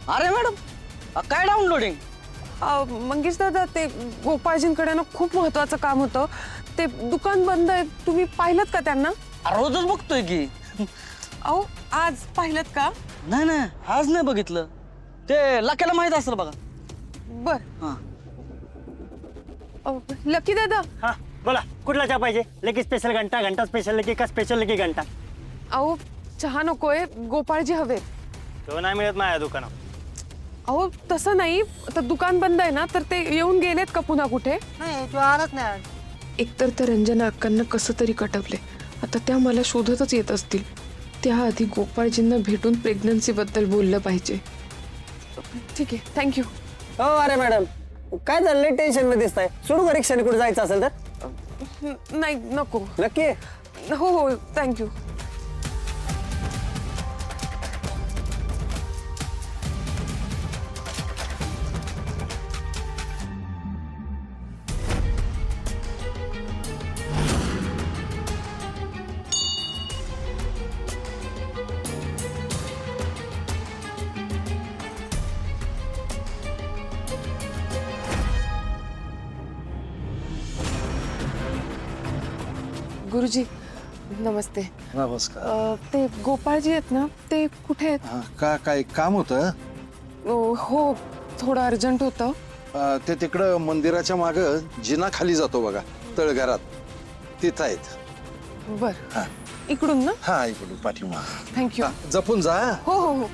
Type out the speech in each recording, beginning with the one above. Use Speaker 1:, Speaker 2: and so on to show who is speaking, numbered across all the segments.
Speaker 1: अरे मॅडम, काय डाउनलोडिंग?
Speaker 2: मंगेश दादा, ते गोपाळजींकडे ना खूप महत्वाचं काम होतं. ते दुकान बंद आहे. तुम्ही पाहिलं का त्यांना?
Speaker 1: रोजच बघतोय की.
Speaker 2: अहो, आज पाहिलं का?
Speaker 1: नाही नाही, आज नाही बघितलं. ते लक्याला माहित असेल बघा.
Speaker 2: बर.
Speaker 1: हा.
Speaker 2: लकी दादा,
Speaker 3: हाँ बोला, कुठला चहा पाहिजे? लेकी स्पेशल घंटा, घंटा स्पेशल लेकी का स्पेशल लेकी घंटा?
Speaker 2: अहो चहा नकोय, गोपाळजी हवेत.
Speaker 3: तो नाही मिळत माझ्या दुकानात.
Speaker 2: अहो तसं नाही, तर दुकान बंद आहे ना, तर ते येऊन गेलेत का पुन्हा कुठे?
Speaker 3: नाही, तो आलाच नाही.
Speaker 2: एकतर त्या रंजना अक्कांना कसं तरी कटवले. आता त्या मला शोधतच येत असतील. त्याआधी गोपाळजींना भेटून प्रेग्नन्सी बद्दल बोललं पाहिजे. ठीक आहे, थँक्यू.
Speaker 4: हो अरे मॅडम, काय झालं? टेन्शन मध्ये दिसताय. सोडू का रिक्षाने कुठे जायचं असेल तर?
Speaker 2: नाही नको.
Speaker 4: नक्की?
Speaker 2: हो हो, थँक्यू. गुरुजी नमस्ते.
Speaker 5: नमस्कार.
Speaker 2: ते गोपाळजी आहेत ना, ते कुठे आहेत?
Speaker 5: का काय काम होतं?
Speaker 2: हो, थोडं अर्जंट होतं.
Speaker 5: ते तिकडं मंदिराच्या माग जिना खाली जातो बघा, तळघरात, तिथं आहेत.
Speaker 2: बर,
Speaker 5: हा.
Speaker 2: इकडून ना?
Speaker 5: हा, इकडून पाठीमाग.
Speaker 2: थँक्यू.
Speaker 5: जपून जा.
Speaker 2: हो हो हो.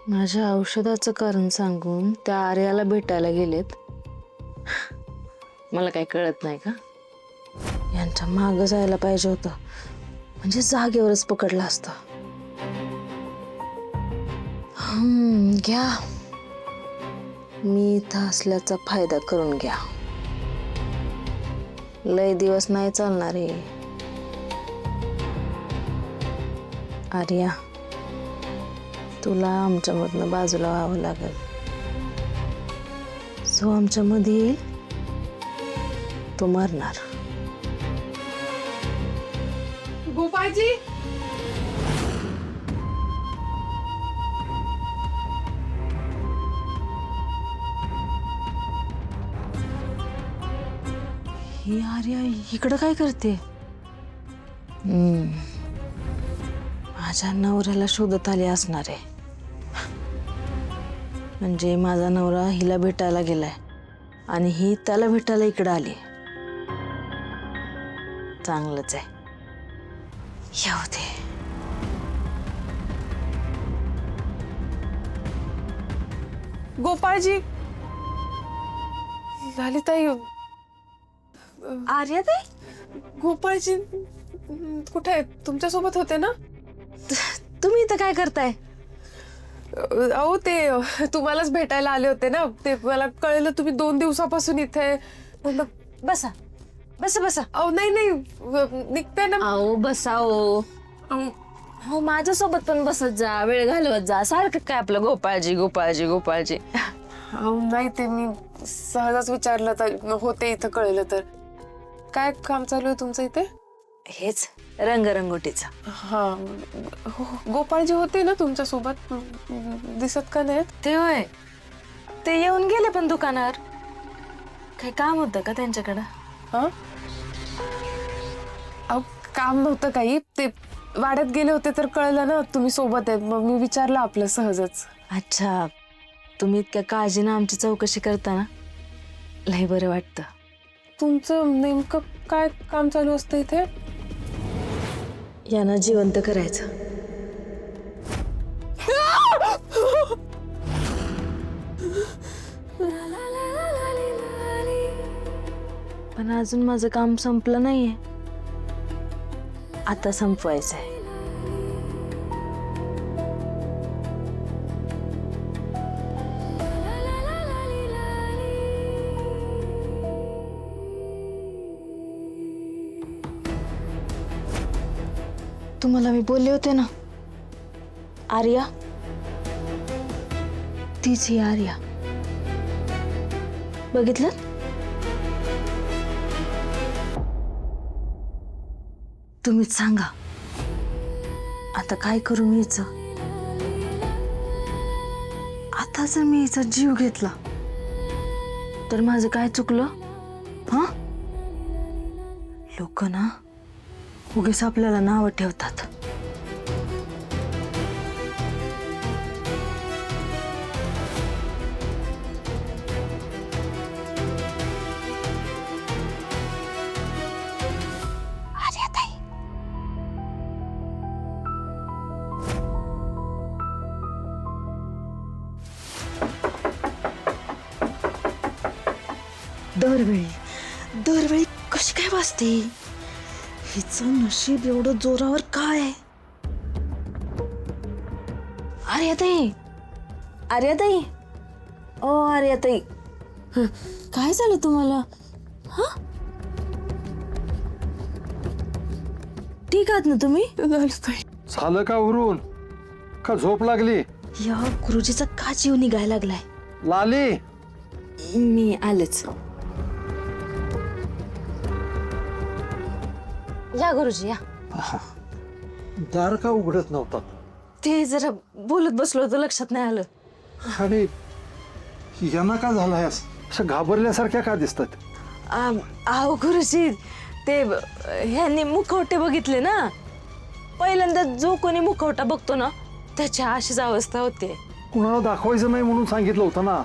Speaker 6: माझ्या औषधाचं कारण सांगून त्या आर्याला भेटायला गेलेत. मला काही कळत नाही का? यांच्या मागं जायला पाहिजे होतं, म्हणजे जागेवरच पकडलं असतं. घ्या, मी इथं असल्याचा फायदा करून घ्या. लय दिवस नाही चालणार आहे. आर्या, तुला आमच्यामधनं बाजूला व्हावं लागेल. जो आमच्यामध्ये येईल तो मरणार.
Speaker 2: गोपाळजी,
Speaker 6: ही आर्या इकडं काय करते? माझ्या नवऱ्याला शोधत आली असणार आहे. म्हणजे माझा नवरा हिला भेटायला गेलाय आणि ही त्याला भेटायला इकडं आली. चांगलंच आहे, येऊ दे.
Speaker 2: गोपाळजी, ललिताई,
Speaker 6: आर्या ते
Speaker 2: गोपाळजी कुठे आहेत? तुमच्या सोबत होते ना?
Speaker 6: तुम्ही इथं काय करताय?
Speaker 2: अहो ते तुम्हालाच भेटायला आले होते ना. ते मला कळलं तुम्ही 2 दिवसापासून इथे.
Speaker 6: बसा बसा बसा.
Speaker 2: अहो नाही नाही, निघते ना.
Speaker 6: आओ बसा. हो, माझ्यासोबत पण बसत जा, वेळ घालवत जा. सारखं काय आपलं गोपाळजी गोपाळजी गोपाळजी.
Speaker 2: अहो नाही, ते मी सहजच विचारलं तर होते इथं, कळलं तर. काय काम चालू आहे तुमचं इथे?
Speaker 6: हेच रंगरंगोटीचं.
Speaker 2: हा, गोपाळजी होते ना तुमच्या सोबत? दिसत का नाहीत?
Speaker 6: ते होय, ते येऊन गेले पण दुकानावर. काही काम होतं का त्यांच्याकडं?
Speaker 2: हा, अहो काम नव्हतं काही. ते वाड्यात गेले होते तर कळलं ना तुम्ही सोबत आहे, मग मी विचारलं आपलं सहजच.
Speaker 6: अच्छा, तुम्ही इतक्या काळजीनं आमची चौकशी करता ना, लय बरं वाटतं.
Speaker 2: तुमचं नेमकं काय काम चालू असतं इथे?
Speaker 6: यांना जिवंत करायचं. पण अजून माझं काम संपलं नाहीये, आता संपवायचंय. तुम्हाला मी बोलले होते ना, आर्या तीच ही आर्या. बघितलं? तुम्हीच सांगा आता काय करू मी हिचं. आता जर मी हिचा जीव घेतला तर माझं काय चुकलं? हा, लोक ना उगीच आपल्याला नावं ठेवतात. दरवेळी कशी काय वाजते? हिचं नशीब एवढं जोरावर काय? आर्याताई, आर्याताई, ओ आर्याताई, काय झालं तुम्हाला? हा, ठीक आहात ना तुम्ही?
Speaker 5: झालं का उरून का झोप लागली?
Speaker 6: या गुरुजीचा का जीव निघायला लागलाय?
Speaker 5: लाली,
Speaker 6: मी आलेच. या गुरुजी या.
Speaker 5: दार का उघडत नव्हता?
Speaker 6: ते जरा बोलत बसलो होतो, लक्षात नाही आलं.
Speaker 5: आणि यांना का झालाय असं घाबरल्यासारख्या का दिसतात?
Speaker 6: आहो गुरुजी, ते ह्यांनी मुखवटे बघितले ना. पहिल्यांदा जो कोणी मुखवटा बघतो ना त्याची अशीच अवस्था होते.
Speaker 5: कुणाला दाखवायचं नाही म्हणून सांगितलं होतं ना.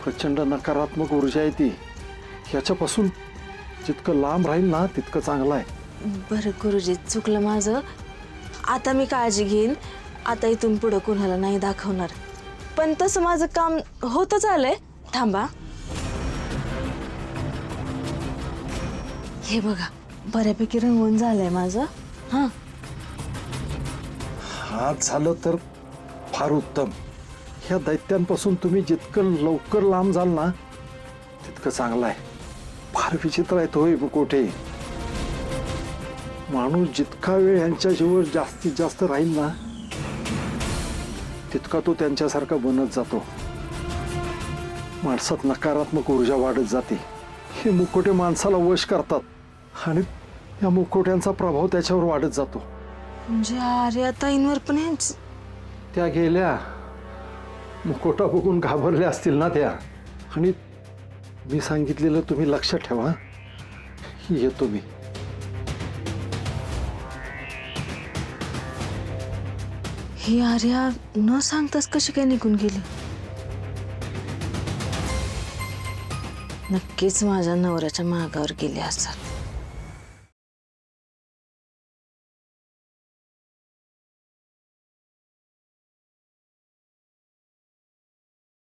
Speaker 5: प्रचंड नकारात्मक ऊर्जा आहे ती. ह्याच्यापासून जितकं लांब राहील ना तितकं चांगलं आहे.
Speaker 6: बरं गुरुजी, चुकलं माझं. आता मी काळजी घेईन. आता इथून पुढं कुणाला नाही दाखवणार. पण तसं माझं काम होतच आलंय. थांबा, हे बघा, बऱ्यापैकी रंगवून झालंय माझं. हा,
Speaker 5: हात झालं तर फार उत्तम. ह्या दैत्यांपासून तुम्ही जितकं लवकर लांब जाल ना तितकं चांगलं आहे. फार विचित्र आहे तो मुखवटे. माणूस जितका वेळ यांच्या जीवावर जास्तीत जास्त राहील ना तितका तो त्यांच्यासारखा बनत जातो. माणसात नकारात्मक ऊर्जा वाढत जाते. हे मुखवटे माणसाला वश करतात आणि या मुखवट्यांचा प्रभाव त्याच्यावर वाढत जातो.
Speaker 6: म्हणजे आर्याताईंवर पण हेच?
Speaker 5: त्या गेल्या, मुखवटा बघून घाबरल्या असतील ना त्या. आणि मी सांगितलेलं तुम्ही लक्षात ठेवा. येतो मी.
Speaker 6: ही आर्या न सांगताच कशी काय निघून गेली? नक्कीच माझ्या नवऱ्याच्या मागावर गेली असतात.